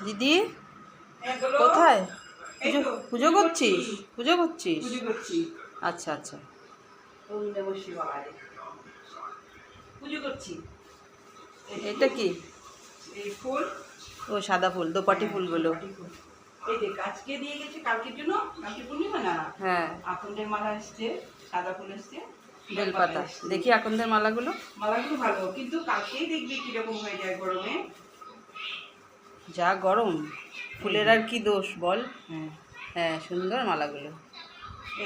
দিদি কোথায় পুজো করছিস? পুজো করছিস? আচ্ছা আচ্ছা, পুজো করছি। এটা কি? এই ফুল, ও সাদা ফুল, দোপাটি ফুলগুলো। এই দেখ আজকে দিয়ে গেছে কালকের জন্য, কালকে পূর্ণিমা না? হ্যাঁ, আকন্দের মালা এসছে, সাদা ফুল এসছে, বেলপাতা। দেখি আকন্দের মালাগুলো। মালাগুলো ভালো, কিন্তু কালকেই দেখবি কিরকম হয়ে যায় গরমে। যা গরম, ফুলের আর কি দোষ বল? হ্যাঁ, হ্যাঁ, সুন্দর মালাগুলো।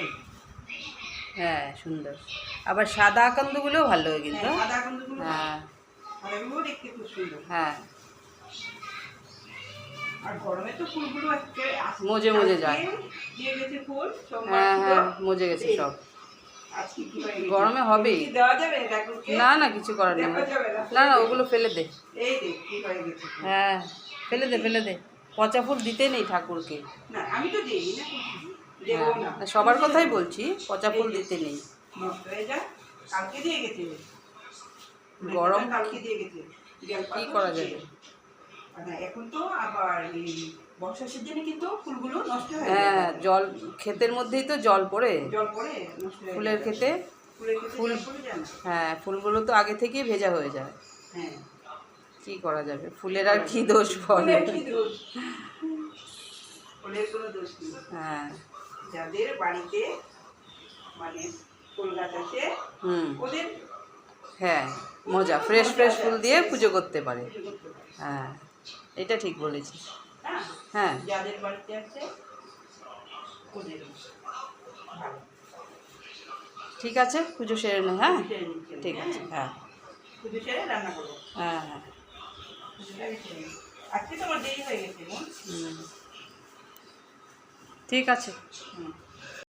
এই হ্যাঁ, সুন্দর। আবার সাদা আকন্দগুলোও ভালো কিন্তু। সাদা আকন্দগুলো, হ্যাঁ সাদাগুলো দেখতে খুব সুন্দর। হ্যাঁ, আর গরমে তো ফুলগুলো আজকে মজে মজে যায়। দিয়ে গেছে ফুল, হ্যাঁ হ্যাঁ, মজে গেছে সব। আজকে কি হয়ে গেছে? গরমে হবেই। দেওয়া যাবে ঠাকুরকে? না না, কিছু করার নেই। না না, ওগুলো ফেলে দে। এই দেখ কি হয়ে গেছে। হ্যাঁ, ফেলে দে ফেলে দে। পচা ফুল দিতে নেই ঠাকুরকে। না আমি তো দিই না, দেবো না। হ্যাঁ, সবার কথাই বলছি, পচা ফুল দিতে নেই। নষ্ট হয়ে যায়, কালকে দিয়ে গেছে। গরম কালকে দিয়ে গেছে। কি করা যাবে? না এখন তো আবার এই বর্ষা সিজনে কিন্তু ফুলগুলো নষ্ট হয়ে যায়। হ্যাঁ, জল ক্ষেতের মধ্যেই তো জল পড়ে, জল পড়ে নষ্ট হয়ে যায়। ফুলের ক্ষেতে। ফুলের ক্ষেতে ফুল, জল পড়ে যায় না? হ্যাঁ, ফুলগুলো তো আগে থেকেই ভেজা হয়ে যায়। হ্যাঁ, কি করা যাবে? ফুলের আর কি দোষ বল? ফুলের কি দোষ? ফুলের কোনো দোষ নেই। হ্যাঁ, যাদের বাড়িতে মানে ফুল গাছ আছে ওদের হ্যাঁ, মজা, ফ্রেশ ফ্রেশ ফুল দিয়ে পুজো করতে পারে। পুজো করতে পারে। হ্যাঁ, এটা ঠিক বলেছিস। হ্যাঁ, হ্যাঁ, যাদের বাড়িতে আছে ওদের ভালো। ঠিক আছে, পুজো সেরে নে। হ্যাঁ, সেরে নিচ্ছি, ঠিক আছে। হ্যাঁ পুজো সেরে রান্না করবো। হ্যাঁ হ্যাঁ, পুজোটাই সেরে নিই। আজকে তো আমার দেরি হয়ে গেছে বোন। ঠিক আছে। হুম।